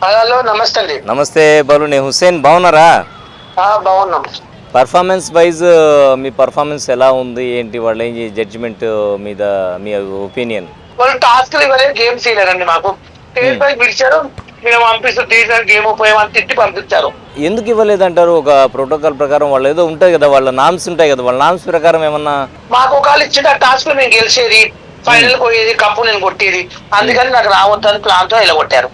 Hello నమస్తే అండి. నమస్తే బాలు, నేను హుస్సేన్. బాగున్నారా? బాగున్నాం. పర్ఫార్మెన్స్ వైజ్ మీ పర్ఫార్మెన్స్ ఎలా ఉంది, ఏంటి వాళ్ళ ఏం జడ్జిమెంట్ మీద మీ ఒపీనియన్? వాళ్ళు టాస్క్లు ఇవ్వలేదు, గేమ్స్ ఇవ్వలేదండి. మాకు స్టేజ్ పై పిలిచారు, మేము పంపిస్తూ టీచర్ గేమ్ ఉపయోగం తిట్టి పంపించారు. ఎందుకు ఇవ్వలేదంటారు? ఒక ప్రోటోకాల్ ప్రకారం వాళ్ళు ఏదో ఉంటాయి కదా, వాళ్ళ నామ్స్ ఉంటాయి కదా, వాళ్ళ నామ్స్ ప్రకారం ఏమన్నా మాకు ఒకళ్ళు ఇచ్చిన టాస్క్ మేము గెలిచేది, ఫైనల్ పోయేది, కప్పు నేను కొట్టేది. అందుకని నాకు రావద్దని ప్లాన్ తో ఇలా కొట్టారు.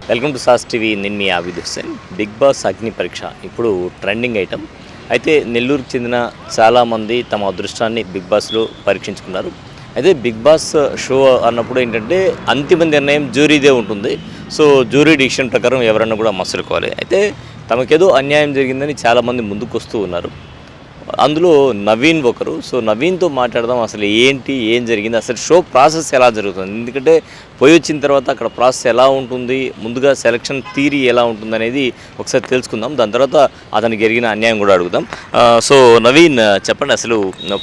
Welcome to sauce TV. నేను మీ ఆబిద్ హుస్సేన్. బిగ్ బాస్ అగ్ని పరీక్ష ఇప్పుడు ట్రెండింగ్ ఐటమ్. అయితే నెల్లూరుకు చెందిన చాలామంది తమ అదృష్టాన్ని బిగ్ బాస్లో పరీక్షించుకున్నారు. అయితే బిగ్ బాస్ షో అన్నప్పుడు ఏంటంటే అంతిమ నిర్ణయం జ్యూరీదే ఉంటుంది. సో జ్యూరీ డిసిషన్ ప్రకారం ఎవరన్నా కూడా మసలుకోవాలి. అయితే తమకేదో అన్యాయం జరిగిందని చాలామంది ముందుకు వస్తూ ఉన్నారు. అందులో నవీన్ ఒకరు. సో నవీన్తో మాట్లాడదాం, అసలు ఏంటి, ఏం జరిగింది, అసలు షో ప్రాసెస్ ఎలా జరుగుతుంది, ఎందుకంటే పోయి వచ్చిన తర్వాత అక్కడ ప్రాసెస్ ఎలా ఉంటుంది, ముందుగా సెలక్షన్ థియరీ ఎలా ఉంటుంది అనేది ఒకసారి తెలుసుకుందాం. దాని తర్వాత అతనికి జరిగిన అన్యాయం కూడా అడుగుదాం. సో నవీన్, చెప్పండి, అసలు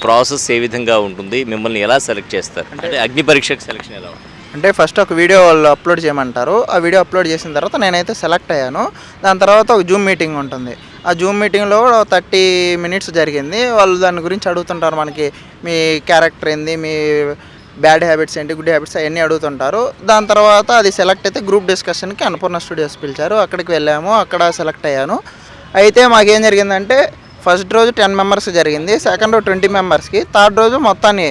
ప్రాసెస్ ఏ విధంగా ఉంటుంది, మిమ్మల్ని ఎలా సెలెక్ట్ చేస్తారు, అంటే అగ్ని పరీక్షకు సెలక్షన్ ఎలా ఉంటుంది? అంటే ఫస్ట్ ఒక వీడియో వాళ్ళు అప్లోడ్ చేయమంటారు. ఆ వీడియో అప్లోడ్ చేసిన తర్వాత నేనైతే సెలెక్ట్ అయ్యాను. దాని తర్వాత ఒక జూమ్ మీటింగ్ ఉంటుంది. ఆ జూమ్ మీటింగ్లో 30 మినిట్స్ జరిగింది. వాళ్ళు దాని గురించి అడుగుతుంటారు, మనకి మీ క్యారెక్టర్ ఏంది, మీ బ్యాడ్ హ్యాబిట్స్ ఏంటి, గుడ్ హ్యాబిట్స్ అవన్నీ అడుగుతుంటారు. దాని తర్వాత అది సెలెక్ట్ అయితే గ్రూప్ డిస్కషన్కి అన్నపూర్ణ స్టూడియోస్ పిలిచారు. అక్కడికి వెళ్ళాము, అక్కడ సెలెక్ట్ అయ్యాను. అయితే మాకేం జరిగిందంటే ఫస్ట్ రోజు 10 మెంబర్స్ జరిగింది, సెకండ్ రోజు 20 మెంబర్స్కి, థర్డ్ రోజు మొత్తాన్ని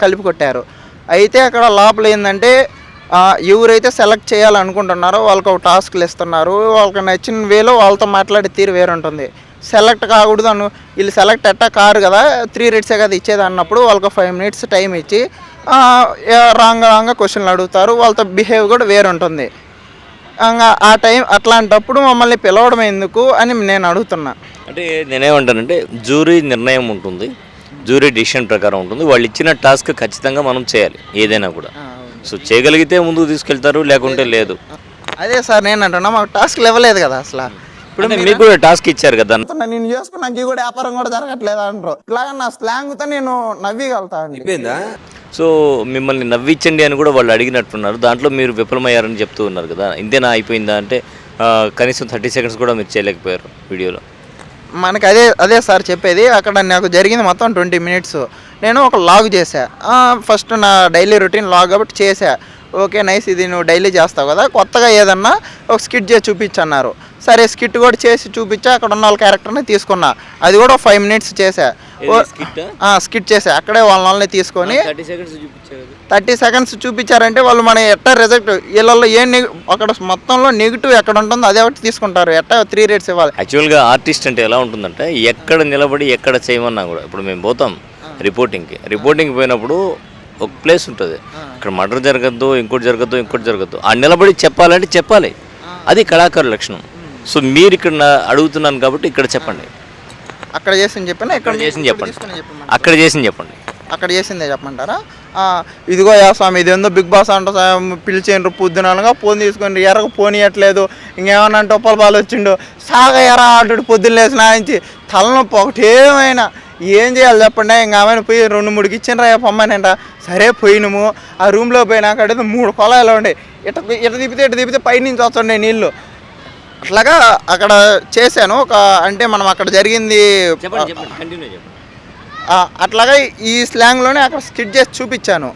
కలిపి కొట్టారు. అయితే అక్కడ లోపల ఏంటంటే ఎవరైతే సెలెక్ట్ చేయాలనుకుంటున్నారో వాళ్ళకి ఒక టాస్క్లు ఇస్తున్నారు. వాళ్ళకి నచ్చిన వేలో వాళ్ళతో మాట్లాడే తీరు వేరు ఉంటుంది. సెలెక్ట్ కాకూడదు వీళ్ళు సెలెక్ట్ ఎట్టా కారు కదా, 3 రేట్సే కదా ఇచ్చేది అన్నప్పుడు వాళ్ళకి 5 మినిట్స్ టైం ఇచ్చి రాంగ్ క్వశ్చన్లు అడుగుతారు. వాళ్ళతో బిహేవ్ కూడా వేరు ఉంటుంది. ఆ టైం అట్లాంటప్పుడు మమ్మల్ని పిలవడం ఎందుకు అని నేను అడుగుతున్నా. అంటే నేనేమంటానంటే జ్యూరీ నిర్ణయం ఉంటుంది, జ్యూరీ డిసిషన్ ప్రకారం ఉంటుంది. వాళ్ళు ఇచ్చిన టాస్క్ ఖచ్చితంగా మనం చేయాలి ఏదైనా కూడా. సో చేయగలిగితే ముందుకు తీసుకెళ్తారు, లేకుంటే లేదు. అదే సార్ నేను అంటున్నా, మాకు టాస్క్లు ఇవ్వలేదు కదా అసలు. ఇప్పుడు మీకు కూడా టాస్క్ ఇచ్చారు కదా, నేను చేసుకుని నాకు కూడా వ్యాపారం కూడా జరగట్లేదు అంటారు. ఇట్లాగా నా స్లాంగ్తో నేను నవ్విగలుగుతాను. సో మిమ్మల్ని నవ్వించండి అని కూడా వాళ్ళు అడిగినట్టున్నారు. దాంట్లో మీరు విఫలమయ్యారని చెప్తూ ఉన్నారు కదా, ఇంతేనా అయిపోయిందా? అంటే కనీసం 30 సెకండ్స్ కూడా మీరు చేయలేకపోయారు వీడియోలో. మనకి అదే సార్ చెప్పేది. అక్కడ నాకు జరిగింది మొత్తం 20 మినిట్స్. నేను ఒక లాగ్ చేశా. ఫస్ట్ నా డైలీ రొటీన్ లాగ్ కాబట్టి చేశా. ఓకే నైస్, ఇది నువ్వు డైలీ చేస్తావు కదా, కొత్తగా ఏదన్నా ఒక స్కిట్ చేసి చూపించన్నారు. సరే స్కిట్ కూడా చేసి చూపించా. అక్కడ ఉన్న వాళ్ళ క్యారెక్టర్ని తీసుకున్నా. అది కూడా 5 మినిట్స్ చేశా. స్కిట్ చేసా. అక్కడే వాళ్ళని తీసుకొని 30 సెకండ్స్ చూపించారంటే వాళ్ళు మన ఎట్టా రిజెక్ట్ వీళ్ళల్లో అక్కడ మొత్తంలో నెగిటివ్ ఎక్కడ ఉంటుందో అదే ఒకటి తీసుకుంటారు. ఎట్టా 3 రేట్స్ ఇవ్వాలి. యాక్చువల్గా ఆర్టిస్ట్ అంటే ఎలా ఉంటుందంటే ఎక్కడ నిలబడి ఎక్కడ చేయమన్నా కూడా, ఇప్పుడు మేము పోతాం రిపోర్టింగ్ పోయినప్పుడు ఒక ప్లేస్ ఉంటుంది, ఇక్కడ మర్డర్ జరగద్దు, ఇంకోటి జరగద్దు, ఆ నిలబడి చెప్పాలంటే చెప్పాలి. అది కళాకారు లక్షణం. సో మీరు ఇక్కడ అడుగుతున్నాను కాబట్టి ఇక్కడ చెప్పండి. అక్కడ చేసింది చెప్పండి, ఇక్కడ చేసింది చెప్పండి, అక్కడ చేసింది చెప్పండి. అక్కడ చేసిందే చెప్పమంటారా? ఇదిగో స్వామి, ఇది ఏందో బిగ్ బాస్ అంట పిలిచేండ్రు పొద్దునగా ఫోన్ తీసుకొని ఎరగ పోనీయట్లేదు, ఇంకేమన్నా అంటే ఉప్పల పాలు వచ్చిండు సాగ ఎరా అంటాడు. పొద్దున్న లేచిన నుంచి తలనొప్పి ఒకటేమైనా ఏం చేయాలి చెప్పండి. ఇంకా ఆమెను పోయి 2-3 ఇచ్చిండ్రా పొమ్మనంట. సరే పోయినాము. ఆ రూమ్లో పోయినాక 3 కొలాయిలు ఉండే, ఇట తిప్పితే పైనుంచి వస్తుండే నీళ్ళు. అట్లాగా అక్కడ చేశాను. అంటే మనం అక్కడ జరిగింది అట్లాగా ఈ స్లాంగ్లోనే అక్కడ స్కిట్ చేసి చూపించాను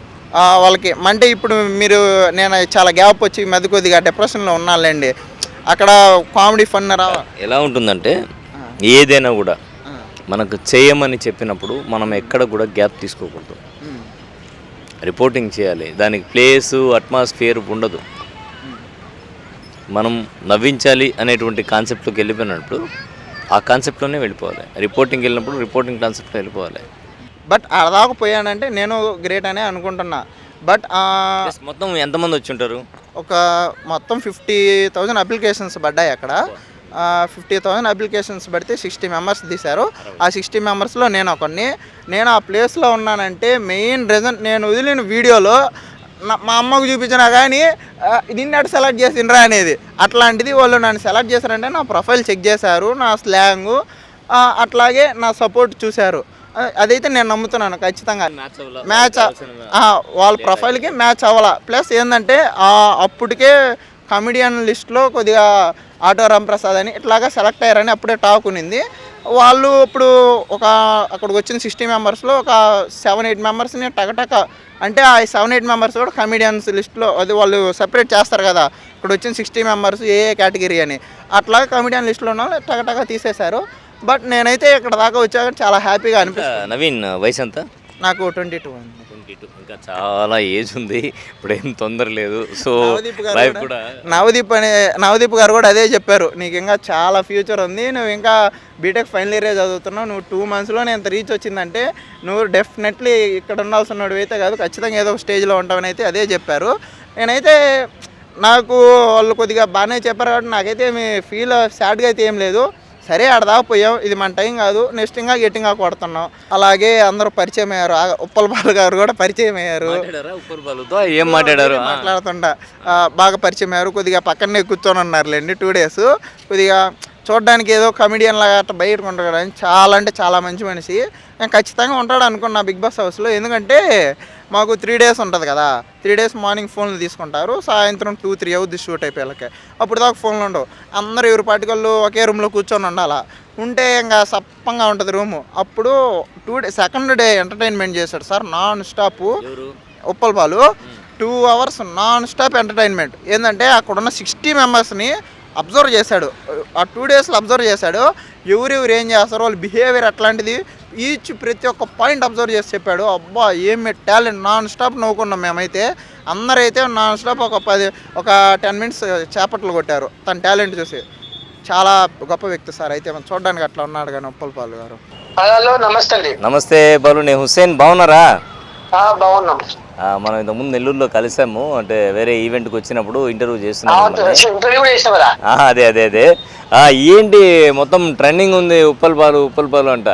వాళ్ళకి. అంటే ఇప్పుడు నేను చాలా గ్యాప్ వచ్చి మధ్య కొద్దిగా డిప్రెషన్లో ఉన్నానులేండి. అక్కడ కామెడీ ఫన్ ఎలా ఉంటుందంటే ఏదైనా కూడా మనకు చేయమని చెప్పినప్పుడు మనం ఎక్కడ కూడా గ్యాప్ తీసుకోకూడదు. రిపోర్టింగ్ చేయాలి, దానికి ప్లేసు అట్మాస్ఫియర్ ఉండదు. మనం నవ్వించాలి అనేటువంటి కాన్సెప్ట్లోకి వెళ్ళిపోయినప్పుడు ఆ కాన్సెప్ట్లోనే వెళ్ళిపోవాలి. రిపోర్టింగ్ వెళ్ళినప్పుడు రిపోర్టింగ్ కాన్సెప్ట్లో వెళ్ళిపోవాలి. బట్ అదాకా పోయానంటే నేను గ్రేట్ అనే అనుకుంటున్నా. బట్ మొత్తం ఎంతమంది వచ్చి ఉంటారు? ఒక మొత్తం 50,000 అప్లికేషన్స్ పడ్డాయి అక్కడ. 50,000 అప్లికేషన్స్ పడితే 60 మెంబర్స్ తీశారు. ఆ 60 మెంబర్స్లో నేను ఆ ప్లేస్లో ఉన్నానంటే మెయిన్ రీజన్ నేను వదిలిన వీడియోలో మా అమ్మకు చూపించినా కానీ నిన్ను అటు సెలెక్ట్ చేసిండ్రా అనేది. అట్లాంటిది వాళ్ళు నన్ను సెలెక్ట్ చేశారంటే నా ప్రొఫైల్ చెక్ చేశారు, నా స్లాంగు, అట్లాగే నా సపోర్ట్ చూశారు. అదైతే నేను నమ్ముతున్నాను ఖచ్చితంగా. మ్యాచ్ వాళ్ళ ప్రొఫైల్కి మ్యాచ్ అవ్వాలా. ప్లస్ ఏంటంటే అప్పటికే కమెడియన్ లిస్ట్లో కొద్దిగా ఆటో రాంప్రసాద్ అని ఇట్లాగా సెలెక్ట్ అయ్యారని అప్పుడే టాక్ ఉన్నింది. వాళ్ళు ఇప్పుడు అక్కడికి వచ్చిన 60 మెంబర్స్లో ఒక 7-8 మెంబర్స్ని టకటక, అంటే ఆ 7-8 మెంబర్స్ కూడా కమెడియన్స్ లిస్ట్లో అది వాళ్ళు సెపరేట్ చేస్తారు కదా, ఇక్కడ వచ్చిన 60 మెంబర్స్ ఏ కేటగిరీ అని, అట్లాగా కమెడియన్ లిస్ట్లో ఉన్న వాళ్ళు టకటక తీసేశారు. బట్ నేనైతే ఇక్కడ దాకా వచ్చాక చాలా హ్యాపీగా అనిపిస్తుంది. నవీన్ వయసు ఎంత? నాకు 22 అండి. 22, ఇంకా చాలా ఏజ్ ఉంది, ఇప్పుడు ఏం తొందర లేదు. సో నవదీప్ గారు కూడా అదే చెప్పారు, నీకు ఇంకా చాలా ఫ్యూచర్ ఉంది, నువ్వు ఇంకా బీటెక్ ఫైనల్ ఇయరే చదువుతున్నావు, నువ్వు 2 monthsలో ఎంత రీచ్ వచ్చిందంటే నువ్వు డెఫినెట్లీ ఇక్కడ ఉండాల్సిన అయితే కాదు, ఖచ్చితంగా ఏదో ఒక స్టేజ్లో ఉంటావని అయితే అదే చెప్పారు. నేనైతే నాకు వాళ్ళు కొద్దిగా బాగానే చెప్పారు కాబట్టి నాకైతే ఫీల్ సాడ్గా అయితే ఏం లేదు. సరే ఆడదాకా పోయాం, ఇది మన టైం కాదు, నెక్స్ట్ ఇంకా గట్టిగా కొడుతున్నాం. అలాగే అందరూ పరిచయం అయ్యారు, ఉప్పలపాలు గారు కూడా పరిచయం అయ్యారు, ఏం మాట్లాడారు మాట్లాడుతుంటా బాగా పరిచయం అయ్యారు. కొద్దిగా పక్కనే కూర్చొని ఉన్నారులేండి 2 days. కొద్దిగా చూడడానికి ఏదో కమెడియన్ లాగా అట్లా బయటకు ఉంటాడు కానీ చాలా అంటే చాలా మంచి మనిషి. నేను ఖచ్చితంగా ఉంటాడు అనుకున్నా బిగ్ బాస్ హౌస్లో, ఎందుకంటే మాకు 3 days ఉంటుంది కదా, 3 days మార్నింగ్ ఫోన్లు తీసుకుంటారు, సాయంత్రం 2-3 అవుద్ది షూట్ అయిపోయాలకే, అప్పుడు దాకా ఫోన్లు ఉండవు. అందరూ ఎవరి పాటికల్లో ఒకే రూమ్లో కూర్చొని ఉండాలా, ఉంటే ఇంకా సప్పంగా ఉంటుంది రూము. అప్పుడు 2nd day ఎంటర్టైన్మెంట్ చేశాడు సార్, నాన్ స్టాప్. ఉప్పలపాలు 2 hours నాన్ స్టాప్ ఎంటర్టైన్మెంట్. ఏంటంటే అక్కడున్న 60 మెంబర్స్ని అబ్జర్వ్ చేశాడు, ఆ 2 daysలో అబ్జర్వ్ చేశాడు, ఎవరెవరు ఏం చేస్తారో వాళ్ళ బిహేవియర్ అట్లాంటిది ప్రతి ఒక్క పాయింట్ అబ్జర్వ్ చేసి చెప్పాడు. అబ్బా ఏమి టాలెంట్, నాన్ స్టాప్ నవ్వుకున్నాం మేమైతే. అందరైతే నాన్ స్టాప్ ఒక 10 minutes చేపట్లు కొట్టారు తన టాలెంట్ చూసి. చాలా గొప్ప వ్యక్తి సార్, అయితే మనం చూడడానికి అట్లా ఉన్నాడు కానీ ఉప్పలపాలు గారు. హలో నమస్తే అండి. నమస్తే బాలు, నేను హుస్సేన్, బాగున్నారా? బాగున్నాం. మనం ఇంతకుముందు నెల్లూరులో కలిసాము, అంటే వేరే ఈవెంట్కి వచ్చినప్పుడు ఇంటర్వ్యూ చేస్తున్నాం. అదే అదే అదే ఏంటి మొత్తం ట్రెండింగ్ ఉంది ఉప్పలపాలు అంట.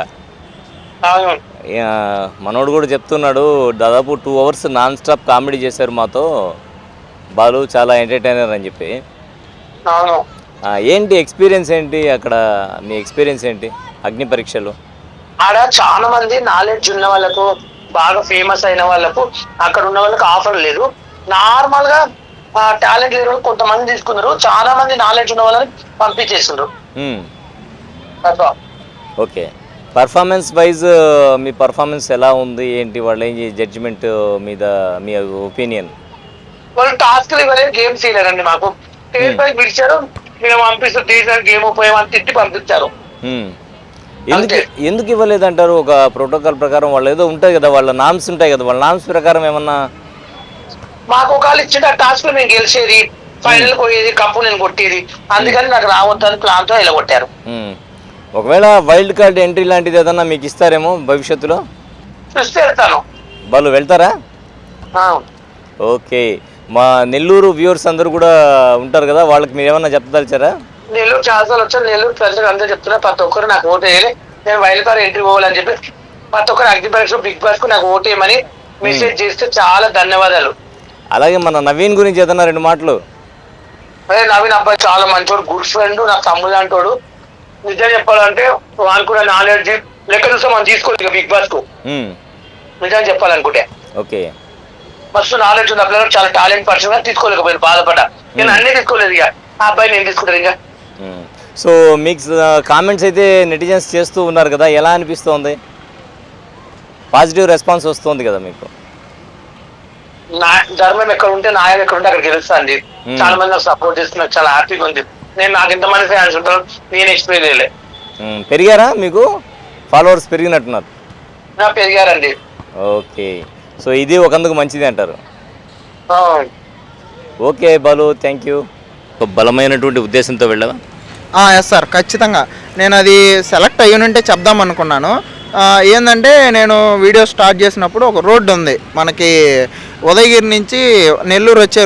మనోడు కూడా చెప్తున్నాడు, దాదాపు 2 hours నాన్ స్టాప్ కామెడీ చేశారు మాతో బాలు, చాలా ఎంటర్టైనర్ అని చెప్పి. ఏంటి ఎక్స్పీరియన్స్ ఏంటి అక్కడ, మీ ఎక్స్పీరియన్స్ ఏంటి అగ్ని పరీక్షలు? ఆడ చాలా మంది నాలెడ్జ్ ఉన్న వాళ్ళకు, బాగా ఫేమస్ అయిన వాళ్ళకు, అక్కడ ఉన్న వాళ్ళకి ఆఫర్ లేదు. నార్మల్ గా టాలెంట్ లేని వాళ్ళు కొంతమంది తీసుకున్నారు, చాలా మంది నాలెడ్జ్ ఉన్న వాళ్ళని పంపించేస్తున్నారు. ఓకే, పర్ఫార్మెన్స్ వైజ్ మీ పర్ఫార్మెన్స్ ఎలా ఉంది ఏంటి, వాళ్ళు ఏం జడ్జిమెంట్ మీద మీ ఒపీనియన్? వాళ్ళు టాస్క్లు ఇవ్వలేదు, గేమ్స్ ఇవ్వలేదండి. మాకు స్టేజ్ పై పిలిచారు, మేము పంపిస్తారు, గేమ్ ఉపయోగం తిట్టి పంపించారు. ఎందుకు ఇవ్వలేదంటారు? ఒక ప్రోటోకాల్ ప్రకారం వాళ్ళు ఏదో ఉంటాయి కదా, వాళ్ళ నామ్స్ ఉంటాయి కదా, వాళ్ళ నామ్స్ ప్రకారం ఏమన్నా మాకు ఒకళ్ళు ఇచ్చిన టాస్క్ మేము గెలిచేది, ఫైనల్ పోయేది, కప్పు నేను కొట్టేది, అందుకని నాకు రావద్దని ప్లాన్ తో ఇలా కొట్టారు. ఒకవేళ వైల్డ్ కార్డ్ ఎంట్రీ లాంటిది ఏదన్నా మీకు ఇస్తారేమో భవిష్యత్తులో? చూస్తే వెళ్తాను. వాళ్ళు వెళ్తారా? ఓకే, మా నెల్లూరు వ్యూవర్స్ అందరూ కూడా ఉంటారు కదా, వాళ్ళకి మీరు ఏమన్నా చెప్పదలిచారా? నెల్లూరు చాలాసార్లు వచ్చాను, నెల్లూరు ప్రజలకు అందరూ చెప్తున్నా, ప్రతి ఒక్కరు నాకు ఓటు వేయాలి, నేను వైల్డ్ కార్డ్ ఎంట్రీ పోవాలని చెప్పి ప్రతి ఒక్కరు అగ్ని పరీక్ష బిగ్ బాస్ కు నాకు ఓటు వేయమని మెసేజ్ చేస్తే చాలా ధన్యవాదాలు. అలాగే మన నవీన్ గురించి ఏదన్నా 2 మాటలు. అదే నవీన్ అబ్బాయి చాలా మంచోడు, గుడ్ ఫ్రెండ్, నాకు తమ్ముడు అంటోడు. నిజం చెప్పాలంటే అనుకున్న నాలెడ్జ్ లెక్క చూస్తే మనం తీసుకోలేదు బిగ్ బాస్ కు, నిజం చెప్పాలనుకుంటే. ఓకే, మస్తు నాలెడ్జ్ ఉంది అప్పుడు, చాలా టాలెంట్ పర్సన్ గా తీసుకోలేకపోయాను, బాధపడ్డా. నేను అన్నీ తీసుకోలేదు, ఇక ఆ అబ్బాయి నేను తీసుకుంటాను ఇంకా. సో మీకు కామెంట్స్ అయితే నెటిజన్స్ చేస్తూ ఉన్నారు కదా, ఎలా అనిపిస్తోంది? పాజిటివ్ రెస్పాన్స్ వస్తుంది కదా మీకు? ధర్మం ఎక్కడ ఉంటే న్యాయం ఎక్కడ ఉంటే అక్కడ గెలుస్తుంది. చాలా మంది నాకు సపోర్ట్ చేస్తున్నారు, చాలా హ్యాపీగా ఉంది. నేను నాకు ఇంతమంది ఫ్యాన్స్ ఉంటారు, నేను ఎక్స్ప్లెయిన్ చేయలే. పెరిగారా మీకు ఫాలోవర్స్? పెరిగినట్టున్నారు. పెరిగారండి. ఓకే, సో ఇది ఒకందుకు మంచిది అంటారు. Okay Balu, thank you. బలమైనటువంటి ఉద్దేశంతో వెళ్ళావా? ఎస్ సార్, ఖచ్చితంగా నేను అది సెలెక్ట్ అయ్యుంటే చెప్దాం అనుకున్నాను. ఏంటంటే నేను వీడియో స్టార్ట్ చేసినప్పుడు ఒక రోడ్డు ఉంది మనకి, ఉదయగిరి నుంచి నెల్లూరు వచ్చే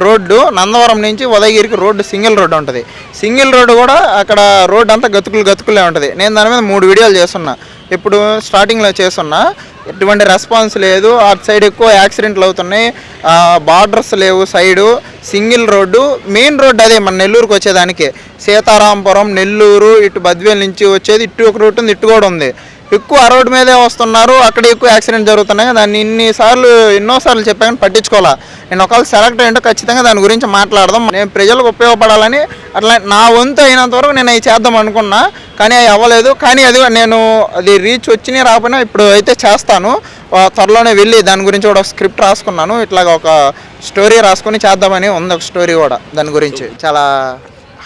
రోడ్డు నందవరం నుంచి ఉదయగిరికి రోడ్డు సింగిల్ రోడ్డు ఉంటుంది. సింగిల్ రోడ్డు కూడా అక్కడ రోడ్డు అంతా గతుకులే ఉంటుంది. నేను దాని మీద 3 వీడియోలు చేస్తున్నా, ఇప్పుడు స్టార్టింగ్లో చేస్తున్నా, ఎటువంటి రెస్పాన్స్ లేదు. అటు సైడ్ ఎక్కువ యాక్సిడెంట్లు అవుతున్నాయి, బార్డర్స్ లేవు, side single road, main road అదే మన నెల్లూరుకి వచ్చేదానికి. సీతారాంపురం, నెల్లూరు, ఇటు బద్వేల్ నుంచి వచ్చేది ఇటు ఒక రూట్ ఉంది, ఇటు కూడా ఉంది. ఎక్కువ ఆ రోడ్డు మీదే వస్తున్నారు, అక్కడ ఎక్కువ యాక్సిడెంట్ జరుగుతున్నాయి. దాన్ని ఎన్నోసార్లు చెప్పాను, పట్టించుకోవాలా. నేను ఒకవేళ సెలెక్ట్ అయ్యింటే ఖచ్చితంగా దాని గురించి మాట్లాడదాం. నేను ప్రజలకు ఉపయోగపడాలని అట్లా నా వంతు అయినంత వరకు నేను అవి చేద్దాం అనుకున్నా, కానీ అవి అవ్వలేదు. కానీ అది రీచ్ వచ్చినా రాకపోయినా ఇప్పుడు అయితే చేస్తాను. త్వరలోనే వెళ్ళి దాని గురించి కూడా ఒక స్క్రిప్ట్ రాసుకున్నాను. ఇట్లాగ ఒక స్టోరీ రాసుకొని చేద్దామని ఉంది, ఒక స్టోరీ కూడా దాని గురించి. చాలా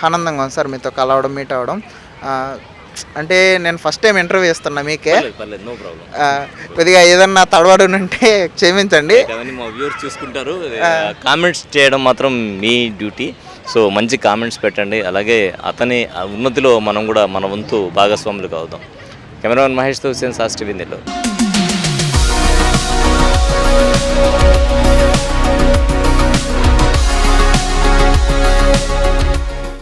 ఆనందంగా ఉంది సార్ మీతో కలవడం, మీట్ అవ్వడం. అంటే నేను ఫస్ట్ టైం ఇంటర్వ్యూ ఇస్తున్నా మీకే. No problem. కొద్దిగా ఏదన్నా తడబడునుంటే క్షమించండి. అవన్నీ మా వ్యూవర్స్ చూసుకుంటారు. కామెంట్స్ చేయడం మాత్రం మీ డ్యూటీ. సో మంచి కామెంట్స్ పెట్టండి. అలాగే అతని ఉన్నతిలో మనం కూడా మన వంతు భాగస్వాములు అవుదాం. కెమెరామెన్ మహేష్తో హుస్సేన్, సాస్ టీవీ నెల్లూరు.